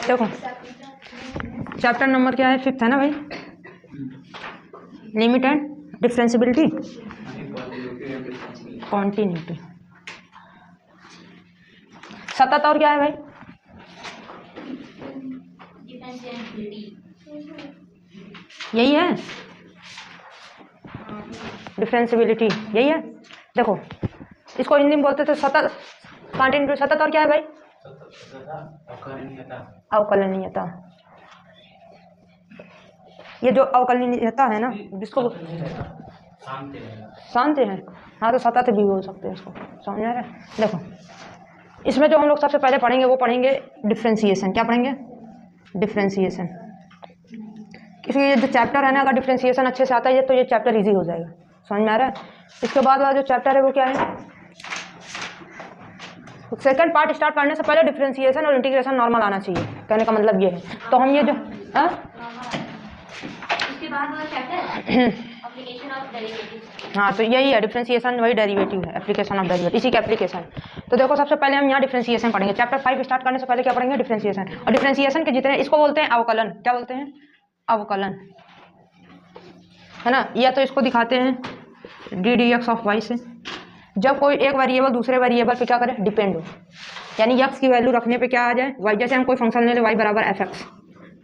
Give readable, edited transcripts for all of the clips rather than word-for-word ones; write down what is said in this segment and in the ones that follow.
देखो chapter number क्या है, 5th है ना भाई, लिमिट एंड डिफरेंशिबिलिटी कॉन्टिन्यूटी। 7 और क्या है भाई, यही है डिफरेंशिबिलिटी, यही है। देखो इसको हिंदी में बोलते थे सतत कॉन्टिन्यूटी। 7 और क्या है भाई, अवकलनीयता। ये जो अवकलनीयता है ना, जिसको शांत है, हाँ तो 7 भी बोल सकते हैं इसको, समझ आ रहा है। देखो इसमें जो हम लोग सबसे पहले पढ़ेंगे वो पढ़ेंगे डिफरेंशिएशन। क्या पढ़ेंगे, डिफरेंशिएशन। क्योंकि ये जो चैप्टर है ना, अगर डिफरेंशिएशन अच्छे से आता है तो ये चैप्टर इजी हो जाएगा, समझ में आ रहा है। इसके बाद वाला जो चैप्टर है वो क्या है, सेकंड पार्ट स्टार्ट करने से पहले डिफरेंशिएशन और इंटीग्रेशन नॉर्मल आना चाहिए, कहने का मतलब ये है। तो हम ये जो उसके बाद वाला चैप्टर एप्लीकेशन ऑफ डेरिवेटिव, हाँ तो यही है डिफरेंशिएशन, वही डेरिवेटिव है, एप्लीकेशन ऑफ डेरिवेटिव, इसी का एप्लीकेशन। तो देखो सबसे पहले हम यहाँ डिफरेंशिएशन पढ़ेंगे। चैप्टर 5 स्टार्ट करने से पहले क्या पढ़ेंगे, डिफरेंशिएशन। और डिफरेंशिएशन के जितने, इसको बोलते हैं अवकलन। क्या बोलते हैं, अवकलन, है ना। या तो इसको दिखाते हैं d d x of y से, जब कोई एक वेरिएबल दूसरे वेरिएबल पे क्या करे, डिपेंड हो, यानी एक्स की वैल्यू रखने पे क्या आ जाए, वाई। जैसे हम कोई फंक्शन ले ले वाई बराबर एफ एक्स,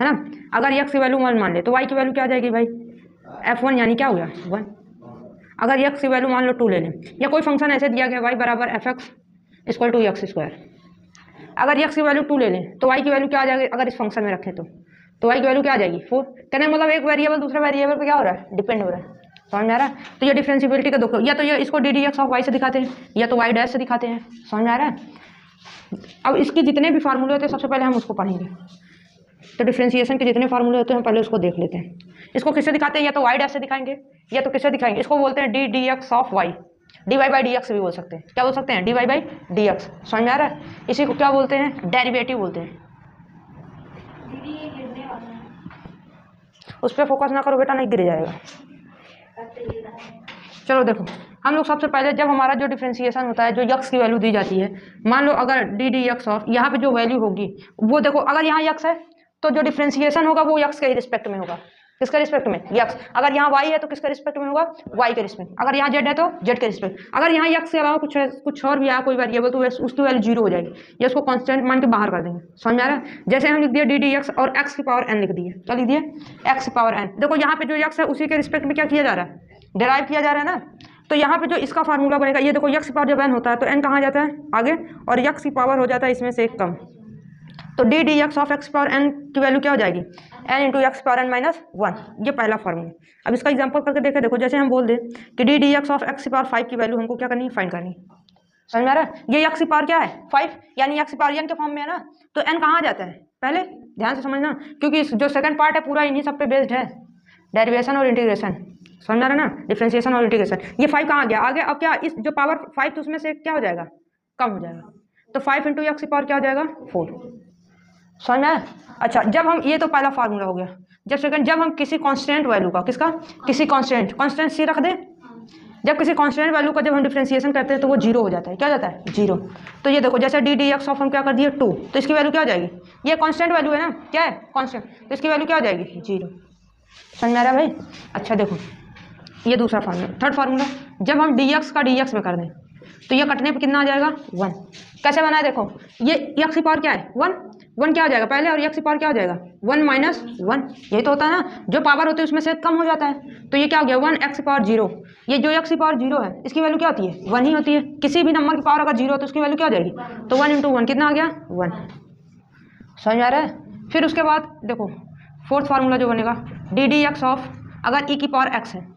है ना। अगर एक्स की वैल्यू 1 मान ले तो वाई की वैल्यू क्या आ जाएगी भाई, f1, यानी क्या हो गया 1। अगर एक्स की वैल्यू मान लो 2 ले लें, या कोई फंक्शन ऐसे दिया गया वाई बराबर f x equal to x square. अगर एक्स की वैल्यू 2 ले लें तो वाई की वैल्यू क्या आ जाएगी, अगर इस फंक्शन में रखें तो वाई की वैल्यू क्या आ जाएगी 4। कहने मतलब एक वेरिएबल दूसरे वेरिएबल पे क्या हो रहा है, डिपेंड हो रहा है, समझ में आ रहा है। तो ये डिफरेंशिबिलिटी का देखो, या तो ये इसको d d x of y से दिखाते हैं, या तो वाई डैश से दिखाते हैं, समझ में आ रहा है। अब इसके जितने भी फार्मूले होते हैं सबसे पहले हम उसको पढ़ेंगे। तो डिफरेंशिएशन के जितने फार्मूले होते हैं हम पहले उसको देख लेते हैं। इसको किससे दिखाते हैं, या तो वाई डैश से दिखाएंगे, या तो किससे दिखाएंगे, इसको बोलते हैं d d x of y. D y by d x भी बोल सकते हैं। क्या बोल सकते हैं, d y by d x, समझ में आ रहा है। इसी को क्या बोलते हैं, डेरिवेटिव बोलते हैं। उस पर फोकस ना करो बेटा, नहीं गिर जाएगा। चलो देखो, हम लोग सबसे पहले जब हमारा जो डिफरेंशिएशन होता है, जो यक्स की वैल्यू दी जाती है, मान लो अगर डी डी एक्स ऑफ, यहाँ पे जो वैल्यू होगी वो देखो, अगर यहाँ यक्स है तो जो डिफरेंशिएशन होगा वो यक्स के ही रिस्पेक्ट में होगा। किसके रिस्पेक्ट में, यक्स। अगर यहाँ वाई है तो किसके रिस्पेक्ट में होगा, वाई के रिस्पेक्ट। अगर यहाँ जेड है तो जेड के रिस्पेक्ट। अगर यहाँ यक्स के अलावा कुछ और भी आया कोई वेरिएबल तो उसकी वैल्यू 0 हो जाएगी, या उसको कांस्टेंट मान के बाहर कर देंगे, समझ में आ रहा है। जैसे हम लिख दिए डी डी एक्स और एक्स की पावर एन लिख दिए। क्या लिख दिए, एक्स की पावर एन। देखो यहाँ पे जो यक्स है उसी के रिस्पेक्ट में क्या किया जा रहा है, डिराइव किया जा रहा है ना। तो यहाँ पे जो इसका फार्मूला बनेगा, ये देखो यक्स की पावर जब एन होता है तो एन कहाँ जाता है, आगे, और यक्स की पावर हो जाता है इसमें से एक कम। तो d d x of x power n की वैल्यू क्या हो जाएगी, n into x power n minus 1। ये पहला फार्मूला। अब इसका एग्जांपल करके देखें। देखो जैसे हम बोल दें कि D d x of x power 5 की वैल्यू हमको क्या करनी है, फाइंड करनी। समझ में आ रहा है। ये एक्स पावर क्या है 5, यानी एक्स पावर एन के फॉर्म में है ना, तो एन कहाँ जाता है, पहले ध्यान से समझना, क्योंकि जो सेकंड पार्ट है पूरा इन्हीं सब पे बेस्ड है, डेरिवेशन और इंटीग्रेशन, समझ रहे ना, डिफरेंशिएशन और इंटीग्रेशन। ये 5 कहाँ गया आगे, अब क्या इस जो पावर 5 तो उसमें से क्या हो जाएगा, कम हो जाएगा। तो 5 इंटू एक्स पावर क्या हो जाएगा 4, समझ में आया। अच्छा, जब हम, ये तो पहला फार्मूला हो गया। जब सेकंड, जब हम किसी कांस्टेंट वैल्यू का, किसका, किसी कांस्टेंट सी रख दें, जब किसी कांस्टेंट वैल्यू का जब हम डिफरेंशिएशन करते हैं तो वो 0 हो जाता है। क्या हो जाता है, 0। तो ये देखो जैसे डी डी एक्स ऑफ हम क्या कर दिए 2, तो इसकी वैल्यू क्या हो जाएगी, ये कांस्टेंट वैल्यू है ना, क्या है कांस्टेंट, तो इसकी वैल्यू क्या हो जाएगी 0। समझ में आ रहा है भाई। अच्छा देखो ये दूसरा फार्मूला, थर्ड फार्मूला, जब हम डी एक्स का डी एक्स में कर दें तो ये कटने पे कितना आ जाएगा 1। कैसे बनाए, देखो ये एक्स की पावर क्या है 1 क्या हो जाएगा पहले, और एक्स की पावर क्या हो जाएगा 1 माइनस 1। यही तो होता है ना, जो पावर होती है उसमें से कम हो जाता है। तो ये क्या हो गया 1 एक्स की पावर 0। ये जो एक्स की पावर 0 है इसकी वैल्यू क्या होती है 1 ही होती है। किसी भी नंबर की पावर अगर 0 हो तो उसकी वैल्यू क्या हो जाएगी, तो 1 इंटू 1 कितना आ गया 1। समझ में आ रहा है। फिर उसके बाद देखो फोर्थ फार्मूला जो बनेगा, डी डी एक्स ऑफ, अगर ई की पावर एक्स है,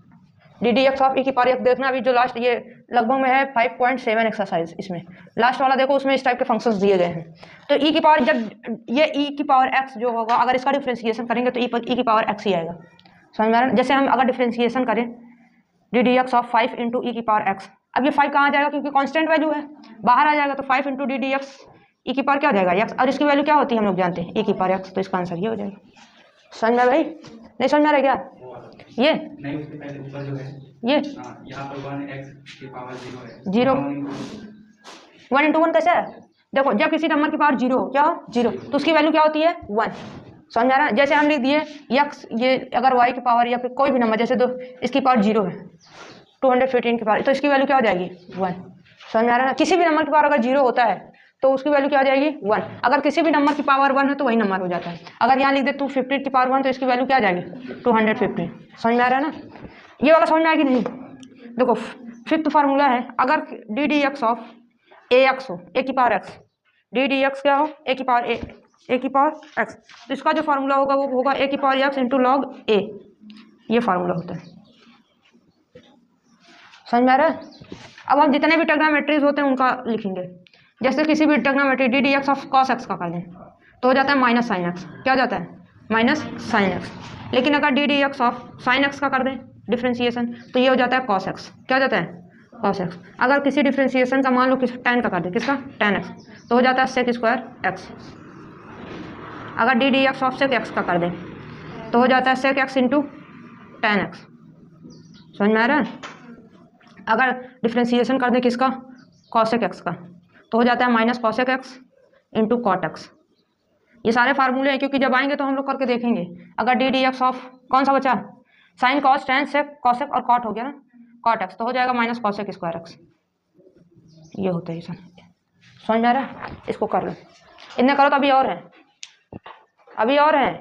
डी डी एक्स ऑफ ई की पावर एक्स। देखना अभी जो लास्ट ये लगभग में है 5.7 एक्सरसाइज, इसमें लास्ट वाला देखो उसमें इस टाइप के फंक्शंस दिए गए हैं। तो ई की पावर, जब ये ई की पावर एक्स जो होगा अगर इसका डिफरेंशिएशन करेंगे तो ई की पावर एक्स ही आएगा। समझ में आ रहा है। जैसे हम अगर डिफरेंशिएशन करें d d x of 5 into e की पावर एक्स, अब ये 5 कहाँ जाएगा क्योंकि कांस्टेंट वैल्यू है, बाहर आ जाएगा। तो 5 इंटू डी डी एक्स ई की पावर क्या हो जाएगा एक्स, और इसकी वैल्यू क्या होती है हम लोग जानते हैं ई की पावर एक्स। तो इसका आंसर ये हो जाएगा। समझ में भाई, नहीं समझ में आ रहा क्या ये नहीं, उसके पहले ऊपर जो है ये यहाँ पर 1 एक्स की पावर 0 है, 0 1 इंटू 1 कैसे है, देखो जब किसी नंबर की पावर 0 क्या हो 0 तो उसकी वैल्यू क्या होती है 1। समझ आ रहा है? जैसे हम लिख दिए यक्स, ये अगर y की पावर या फिर कोई भी नंबर जैसे इसकी पावर 0 है 215 की पावर, तो इसकी वैल्यू क्या हो जाएगी 1। समझ आ रहा है ना? किसी भी नंबर की पावर अगर 0 होता है तो उसकी वैल्यू क्या हो जाएगी 1। अगर किसी भी नंबर की पावर 1 है तो वही नंबर हो जाता है। अगर यहाँ लिख दे 250 की पावर 1 तो इसकी वैल्यू क्या आ जाएगी 250। समझ में आ रहा है ना? ये वाला समझ में आएगी नहीं? देखो फिफ्थ फार्मूला है, अगर d d x of A x हो, ए की power x, D d x क्या हो ए की पावर ए की पावर एक्स, तो इसका जो फार्मूला होगा वो होगा ए की पावर एक्स इंटू लॉग ए। ये फार्मूला होता है। समझ में आ रहा है? अब हम जितने भी ट्रिग्नोमेट्रीज होते हैं उनका लिखेंगे। जैसे किसी भी trigonometry D d x of cos x का कर दें तो हो जाता है माइनस साइन एक्स। क्या हो जाता है माइनस साइन एक्स। लेकिन अगर d d x of sine x का कर दें डिफ्रेंसिएशन तो ये हो जाता है कॉस एक्स। क्या हो जाता है कॉस एक्स। अगर किसी डिफ्रेंसिएशन का मान लो किस टेन का कर दे, किसका टेन एक्स, तो हो जाता है सेक स्क्वायर एक्स। अगर d d x of sec x का कर दें तो हो जाता है sec x into tan x. समझ में आ रहा है? अगर डिफ्रेंसिएशन कर दें किसका कॉसेक एक्स का तो हो जाता है minus cosec x into cot x. ये सारे फार्मूले हैं क्योंकि जब आएंगे तो हम लोग करके देखेंगे। अगर डी डी एक्स ऑफ कौन सा बचा sine cos tan sec cosec और कॉट हो गया ना कॉट एक्स, तो हो जाएगा माइनस कॉसेक स्क्वायर एक्स। ये होता है सर। समझ में आ रहा है? इसको कर लो, इतने करो तो अभी और है, अभी और है।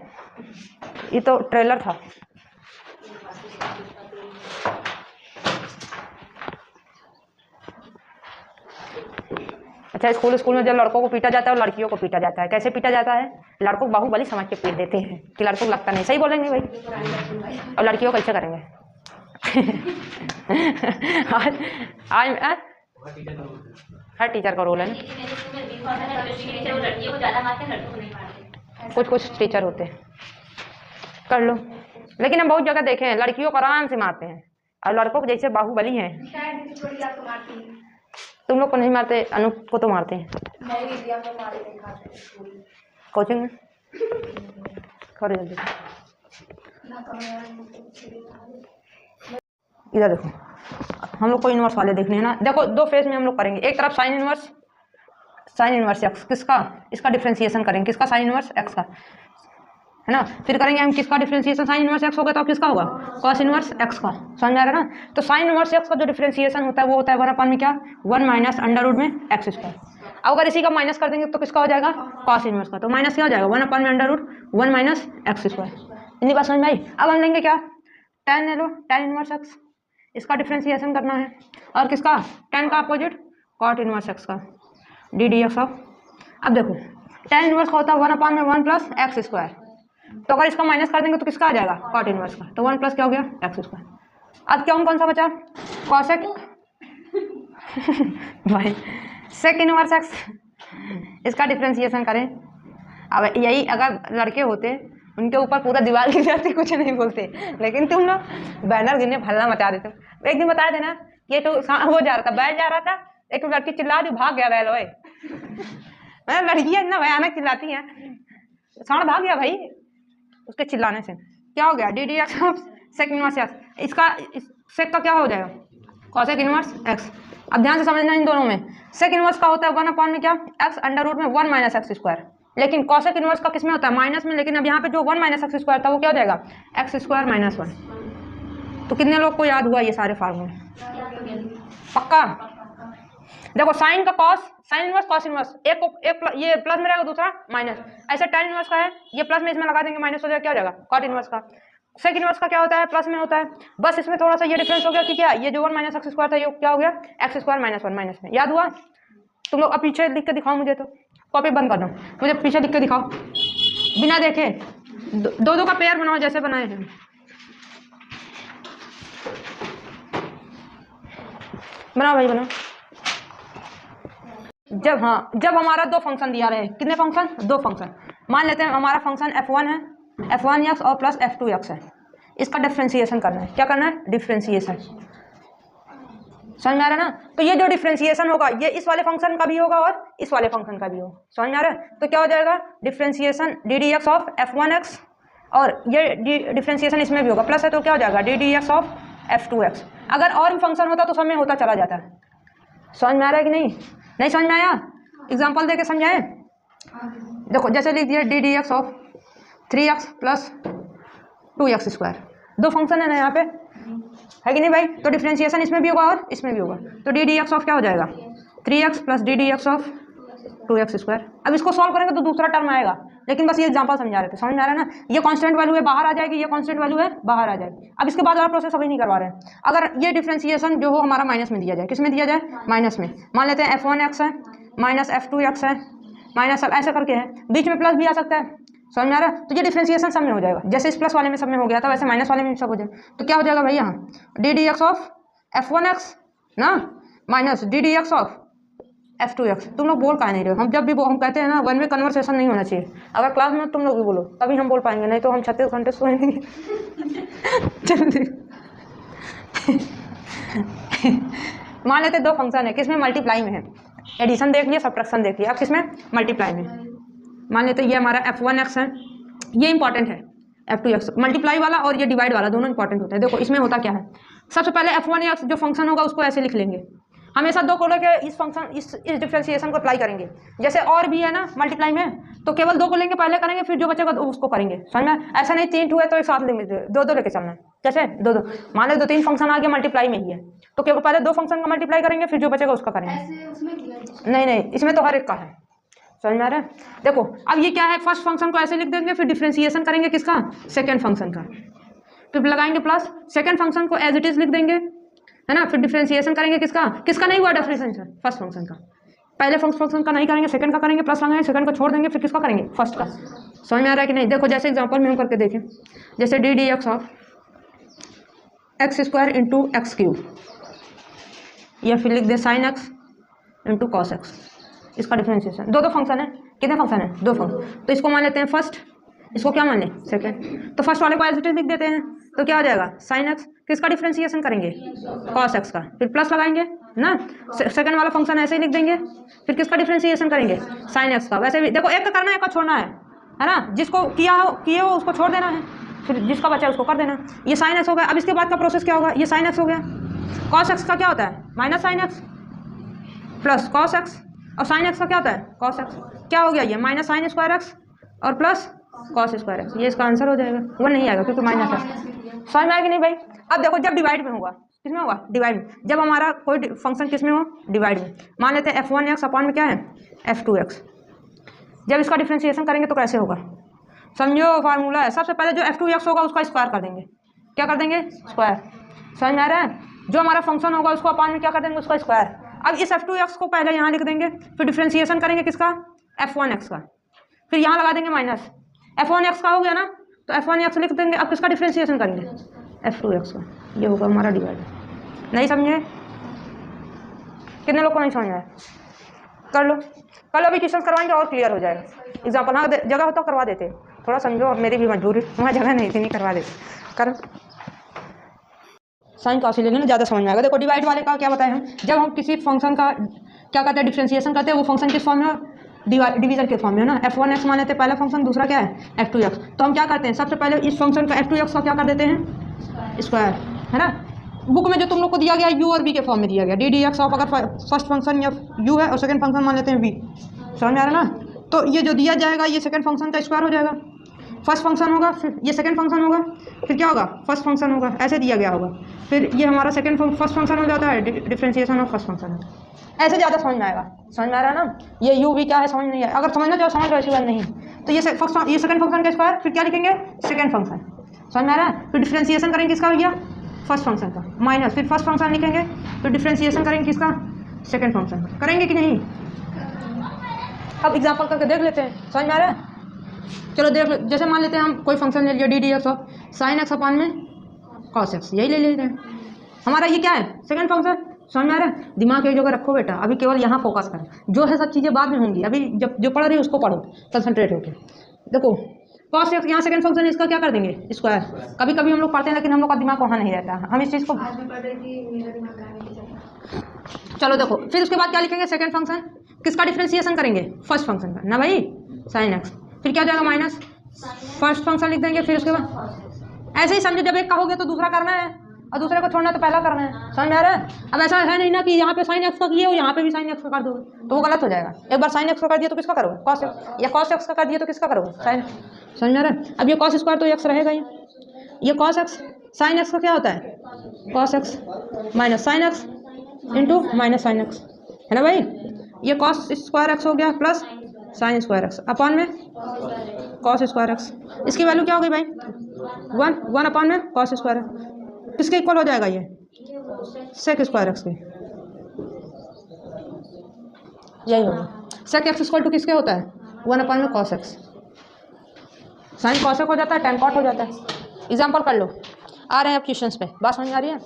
ये तो ट्रेलर था। अच्छा स्कूल में जब लड़कों को पीटा जाता है और लड़कियों को पीटा जाता है, कैसे पीटा जाता है? लड़कों को बाहुबली समझ के पीट देते हैं कि लड़कों को लगता नहीं। सही बोलेंगे भाई? और लड़कियों को कैसे करेंगे? आज हर टीचर का रोल है ना। कुछ टीचर होते हैं कर लो, लेकिन हम बहुत जगह देखे हैं लड़कियों को आराम से मारते हैं और लड़कों को जैसे बाहुबली हैं। तुम लोग को नहीं मारते, अनूप को तो मारते हैं कोचिंग में। खड़े जल्दी इधर देखो, हम लोग को इनवर्स वाले देखने हैं ना। देखो दो फेज में हम लोग करेंगे। एक तरफ साइन इनवर्स एक्स, किसका इसका डिफ्रेंसिएशन करेंगे, किसका साइन इनवर्स एक्स का, है ना। फिर करेंगे हम किसका डिफ्रेंसिएशन साइन इनवर्स एक्स होगा तो किसका होगा कॉस इनवर्स एक्स का। समझ में आ रहा है ना? तो साइन इनवर्स एक्स का जो डिफ्रेंसिएशन होता है वो होता है 1 में क्या 1 माइनस अंडर रूट में एक्स स्क्वायर। अब अगर इसी का माइनस कर देंगे तो किसका हो जाएगा कॉस इनवर्स का, तो माइनस क्या हो जाएगा 1 में under root 1 minus x square. इतनी बात समझ में आई? अब हम लेंगे क्या टेन ले लो, टेन इनवर्स एक्स, इसका डिफ्रेंसिएशन करना है। और किसका टेन का अपोजिट कॉट इनवर्स एक्स का डी डी एक्स ऑफ। अब देखो टेन इनवर्स का होता है 1 में 1 प्लस एक्स स्क्वायर, तो अगर इसका माइनस कर देंगे तो किसका आ जाएगा कॉट इनवर्स का, तो 1 प्लस क्या हो गया एक्स स्क्वायर। अब क्या कौन सा बचा कॉसेक भाई सेक इनवर्स एक्स, इसका डिफ्रेंसिएशन करें। अब यही अगर लड़के होते उनके ऊपर पूरा दीवार गिर जाती, कुछ नहीं बोलते, लेकिन तुम लोग बैनर गिरने भल्ला मचा देते हो। एक दिन बता देना ये तो वो जा रहा था बैल जा रहा था, एक लड़की चिल्ला दी भाग गया बैल। भाई मैं लड़कियां इतना भयानक चिल्लाती हैं, सांड भाग गया भाई उसके चिल्लाने से। क्या हो गया d d x sec inverse x, इसका सेक का क्या हो जाएगा कॉसेक इनवर्स एक्स। अब ध्यान से समझना इन दोनों में, सेक इनवर्स का होता है 1 में क्या एक्स अंडर रूट में 1 माइनस एक्स स्क्वायर, लेकिन कॉसेक इनवर्स का किस में होता है माइनस में। लेकिन अब यहाँ पे जो 1 माइनस एक्स स्क्वायर था वो क्या हो जाएगा एक्स स्क्वायर माइनस 1। तो कितने लोग को याद हुआ ये सारे फार्मूले? पक्का? देखो साइन का cos sine inverse cos inverse, एक ये प्लस में रहेगा दूसरा माइनस, ऐसे tan इनवर्स का है ये प्लस में इसमें लगा देंगे माइनस हो जाएगा, क्या हो जाएगा कॉट इनवर्स का। सेक इनवर्स का क्या होता है प्लस में होता है, बस इसमें थोड़ा सा ये डिफरेंस हो गया कि क्या ये जो 1 माइनस एक्स स्क्वायर था ये क्या हो गया एक्स स्क्वायर माइनस 1 माइनस में। याद हुआ? तुम लोग अब पीछे लिख के दिखाओ मुझे, तो कॉपी बंद कर दो, मुझे पीछे लिख के दिखाओ बिना देखे। दो का पेयर बनाओ जैसे बनाए हैं। बनाओ भाई बनाओ। जब हमारा दो फंक्शन दिया रहे, कितने फंक्शन दो फंक्शन, मान लेते हैं हमारा फंक्शन f1 है, f1x और प्लस f2x है, इसका डिफ्रेंसिएशन करना है। क्या करना है डिफ्रेंसिएशन। समझ में आ रहा है ना? तो ये जो डिफ्रेंसिएशन होगा ये इस वाले फंक्शन का भी होगा और इस वाले फंक्शन का भी होगा। समझ में आ रहा है? तो क्या हो जाएगा differentiation D d x of f1x, और ये डिफ्रेंसिएशन इसमें भी होगा प्लस है तो क्या हो जाएगा D d x of f2x। अगर और भी फंक्शन होता तो समय होता चला जाता है। समझ में आ रहा है कि नहीं? नहीं समझ में आया? एग्जाम्पल दे के समझाए। देखो जैसे लिख दिया D d x of 3x plus 2x square, दो फंक्शन है ना यहाँ पे, है कि नहीं भाई? तो डिफ्रेंशिएशन इसमें भी होगा और इसमें भी होगा, तो डी डी एक्स ऑफ क्या हो जाएगा 3x plus D d x of 2x square. अब इसको सॉल्व करेंगे तो दूसरा टर्म आएगा, लेकिन बस ये एग्जांपल समझा रहे थे, समझ में आ रहा है ना? ये कांस्टेंट वैल्यू है बाहर आ जाएगी, ये कांस्टेंट वैल्यू है बाहर आ जाएगी। अब इसके बाद वाला प्रोसेस अभी नहीं करवा रहे हैं। अगर ये डिफ्रेंशिएशन जो हो हमारा माइनस में दिया जाए, किस में दिया जाए? माइनस में। मान लेते हैं f1x है माइनस f2x है माइनस ऐसा करके है, बीच में प्लस भी आ सकता है, समझ में आ रहा है? तो ये डिफ्रेंशिएशन सब में हो जाएगा, जैसे इस प्लस वाले में सब में हो गया था वैसे माइनस वाले में सब हो जाए। तो क्या हो जाएगा भाई यहाँ D d x of f1x ना minus D d x of f2x। तुम लोग बोल काहे नहीं रहे हो? हम जब भी हम कहते हैं ना वन वे कन्वर्सेशन नहीं होना चाहिए, अगर क्लास में तुम लोग भी बोलो तभी हम बोल पाएंगे, नहीं तो हम 36 घंटे सोएंगे। मान लेते दो फंक्शन है, किसमें मल्टीप्लाई में है, एडिशन देख लिया सब्ट्रैक्शन देख लिया, अब किसमें मल्टीप्लाई में। मान लेते ये हमारा f1x है, ये इंपॉर्टेंट है, f2x मल्टीप्लाई वाला और ये डिवाइड वाला दोनों इंपॉर्टेंट होता है। देखो इसमें होता क्या है, सबसे पहले f1x जो फंक्शन होगा उसको ऐसे लिख लेंगे, हमेशा दो को लेके इस फंक्शन इस डिफरेंशिएशन को अप्लाई करेंगे। जैसे और भी है ना मल्टीप्लाई में, तो केवल दो को लेंगे पहले करेंगे, फिर जो बचेगा उसको करेंगे, समझ में? ऐसा नहीं 3 2 है तो एक साथ लेंगे, दो दो लेके चलना है। जैसे दो दो मान लो 2-3 फंक्शन आ गया मल्टीप्लाई में ही है, तो केवल पहले 2 फंक्शन का मल्टीप्लाई करेंगे, फिर जो बचेगा उसका करेंगे। नहीं इसमें तो हर एक का है, समझ में आ रहा है? देखो अब ये क्या है, फर्स्ट फंक्शन को ऐसे लिख देंगे, फिर डिफरेंशिएशन करेंगे किसका? सेकेंड फंक्शन का, फिर लगाएंगे प्लस, सेकेंड फंक्शन को एज इट इज लिख देंगे, है ना? फिर डिफरेंशिएशन करेंगे किसका? किसका नहीं हुआ डिफरेंशिएशन? फर्स्ट फंक्शन का। पहले फंक्शन का नहीं करेंगे, सेकंड का करेंगे, प्लस लगाएंगे, सेकंड को छोड़ देंगे, फिर किसका करेंगे? फर्स्ट का। समझ में आ रहा है कि नहीं? देखो जैसे एग्जांपल में हम करके देखें, जैसे d d x of x square into x cube, या फिर लिख दे sine x into cos x, इसका डिफरेंशिएशन। दो फंक्शन है, कितने फंक्शन है? 2 फंक्शन। तो इसको मान लेते हैं फर्स्ट, इसको क्या मान लें? सेकेंड। तो फर्स्ट वाले को एज इट इज लिख देते हैं, तो क्या हो जाएगा? साइन एक्स, किसका डिफरेंशिएशन करेंगे? कॉस एक्स का, फिर प्लस लगाएंगे ना, सेकंड वाला फंक्शन ऐसे ही लिख देंगे, फिर किसका डिफरेंशिएशन करेंगे? साइन एक्स का। वैसे भी देखो एक का करना है, एक का छोड़ना है ना? जिसको किया हो उसको छोड़ देना है, फिर जिसका बचा है उसको कर देना। ये साइन एक्स हो गया। अब इसके बाद का प्रोसेस क्या होगा? ये साइन एक्स हो गया, कॉस एक्स का क्या होता है? Minus sine x plus cos x, और साइन एक्स का क्या होता है? Cos x. क्या हो गया ये? माइनस साइन स्क्वायर एक्स और प्लस कॉस स्क्वायर एक्स। ये इसका आंसर हो जाएगा, वो नहीं आएगा क्योंकि माइनस है। समझ में आएगा नहीं भाई? अब देखो जब डिवाइड में होगा, किसमें होगा? डिवाइड में। जब हमारा कोई फंक्शन किस में हो? डिवाइड में। मान लेते हैं f1x अपॉन में क्या है? f2x। जब इसका डिफरेंशिएशन करेंगे तो कैसे होगा? समझो फार्मूला है, सबसे पहले जो f2x होगा उसका स्क्वायर कर देंगे। क्या कर देंगे? स्क्वायर। समझ में आ रहा है? जो हमारा फंक्शन होगा उसको अपॉन में क्या कर देंगे? उसका स्क्वायर। अब इस f2x को पहले यहाँ लिख देंगे, फिर डिफरेंशिएशन करेंगे किसका? f1x का, फिर यहाँ लगा देंगे माइनस। f1x का हो गया ना, तो f1x लिख देंगे। अब किसका डिफरेंशिएशन करेंगे? f2x का। ये होगा हमारा डिवाइड। नहीं समझे? कितने लोग को नहीं समझ आया? कर लो, कल अभी क्वेश्चन करवाएंगे और क्लियर हो जाएगा। एग्जाम्पल हाँ जगह हो तो करवा देते, थोड़ा समझो, मेरी भी मजबूरी, वहाँ जगह नहीं थी, नहीं करवा देते। कर साइन कॉस ले लेना, ज़्यादा समझ में आएगा। देखो डिवाइड वाले का क्या बताया हम, जब हम किसी फंक्शन का क्या करते हैं? डिफरेंशिएशन करते हैं, वो फंक्शन किस फॉर्म में? डिवीजन के फॉर्म में ना। f1x मान लेते हैं पहला फंक्शन, दूसरा क्या है? f2x। तो हम क्या करते हैं? सबसे पहले इस फंक्शन का f2x का क्या कर देते हैं? स्क्वायर, है ना? बुक में जो तुम लोग को दिया गया u और v के फॉर्म में दिया गया। डी डी एक्स ऑफ, अगर फर्स्ट फंक्शन या u है और सेकंड फंक्शन मान लेते हैं v, समझ में आ रहा है ना? तो ये जो दिया जाएगा ये सेकंड फंक्शन का स्क्वायर हो जाएगा। फर्स्ट फंक्शन होगा, फिर ये सेकंड फंक्शन होगा, फिर क्या होगा? फर्स्ट फंक्शन होगा, ऐसे दिया गया होगा। फिर ये हमारा फर्स्ट फंक्शन हो जाता है, डिफरेंशिएशन ऑफ फर्स्ट फंक्शन। ऐसे ज़्यादा समझ में आएगा। समझ में आ रहा है ना? ये u v क्या है समझ नहीं आया, अगर समझना चाहो समझ लो, ऐसी बात नहीं। तो ये सेकंड फंक्शन का स्क्वायर, फिर क्या लिखेंगे? Second function. समझ में आ रहा है? फिर डिफरेंशिएशन करेंगे किसका भैया? फर्स्ट फंक्शन का, माइनस, फिर फर्स्ट फंक्शन लिखेंगे, फिर डिफरेंशिएशन करेंगे किसका? सेकंड फंक्शन का। करेंगे कि नहीं? अब एग्जाम्पल करके देख लेते हैं। समझ में आ रहा है? चलो देख लो, जैसे मान लेते हैं हम कोई फंक्शन ले लिया D d x of sine x upon में कॉस एक्स, यही ले लेते हैं। हमारा ये क्या है? Second function. समझ में आ रहा है? दिमाग एक जगह रखो बेटा, अभी केवल यहाँ फोकस करें, जो है सब चीज़ें बाद में होंगी, अभी जब जो पढ़ रही है उसको पढ़ो कंसंट्रेट होकर। देखो कॉस एक्स यहाँ सेकंड फंक्शन, इसका क्या कर देंगे? स्क्वायर। कभी कभी हम लोग पढ़ते हैं लेकिन हम लोग का दिमाग वहाँ नहीं रहता, हम इस चीज़ को। चलो देखो, फिर उसके बाद क्या लिखेंगे? सेकंड फंक्शन, किसका डिफरेंशिएशन करेंगे? फर्स्ट फंक्शन का ना भाई, साइन एक्स। फिर क्या जाएगा? माइनस फर्स्ट फंक्शन लिख देंगे, फिर उसके बाद ऐसे ही समझो, जब एक का हो गया तो दूसरा करना है, और दूसरे को छोड़ना तो पहला करना है, समझ में आ रहा है। अब ऐसा है नहीं ना कि यहाँ पे साइन एक्स का किए और यहाँ पे भी साइन एक्स का कर दोगे तो वो गलत हो जाएगा। एक बार साइन एक्स का कर दिया तो किसका करोगे, कॉस एक्स, या कॉस एक्स का कर दिया तो किसका करोगे, साइन। समझ में आ रहा है। अब ये कॉस स्क्वायर तो एक्स रहेगा ही, ये कॉस एक्स, साइन एक्स का क्या होता है, cos x minus sign x into minus sine x, है ना भाई। ये कॉस स्क्वायर एक्स हो गया plus sine square x upon में कॉस स्क्वायर एक्स। इसकी वैल्यू क्या हो गई भाई, 1 अपॉन में कॉस स्क्वायर एक्स। किसके इक्वल हो जाएगा ये, सेक स्क्वायर एक्स के, यही होगा। सेक एक्स इक्वल टू किसके होता है, 1 अपॉन में कॉस एक्स। साइन कॉसेक हो जाता है, टेन कॉट हो जाता है। एग्जाम्पल कर लो, आ रहे हैं अब क्वेश्चंस पे, बात समझ में आ रही है।